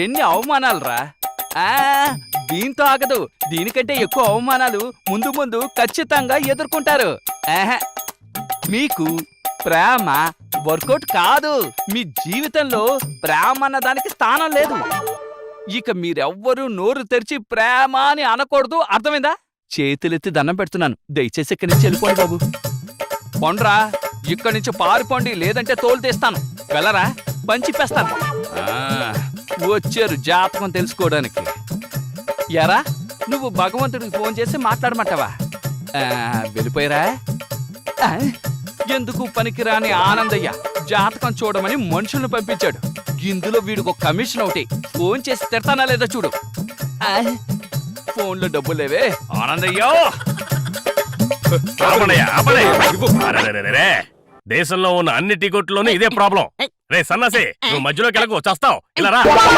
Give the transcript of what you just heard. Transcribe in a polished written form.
ఎన్ని అవమానాలురా! దీంతో ఆగదు. దీనికంటే ఎక్కువ అవమానాలు ముందు ముందు ఖచ్చితంగా ఎదుర్కొంటారు. మీకు ప్రేమ వర్కౌట్ కాదు. మీ జీవితంలో ప్రేమ అన్న దానికి స్థానం లేదు. ఇక మీరెవ్వరూ నోరు తెరిచి ప్రేమ అని అనకూడదు. అర్థమైందా? చేతులెత్తి దండం పెడుతున్నాను. దయచేసి ఇక్కడి నుంచి వెళ్ళిపోండి బాబు. పొండ్రా, ఇక్కడి నుంచి పారిపోండి, లేదంటే తోలు తీస్తాను. వెళ్ళరా, పంచిపేస్తాను. వచ్చారు జాతకం తెలుసుకోవడానికి. ఎరా, నువ్వు భగవంతుడికి ఫోన్ చేసి మాట్లాడమంటావా? వెళ్ళిపోయారా? ఎందుకు పనికిరాని ఆనందయ్య జాతకం చూడమని మనుషులను పంపించాడు. ఇందులో వీడికి ఒక కమిషన్ ఒకటి. ఫోన్ చేసి తిడతానా లేదా చూడు. ఫోన్లో డబ్బులు లేవే. ఆనందయ్యో, దేశంలో ఉన్న అన్ని టికెట్లోనూ ఇదే ప్రాబ్లం. రే సన్నాసి, నువ్వు మధ్యలోకి వెళ్ళకు, చస్తావు. ఇలా రా.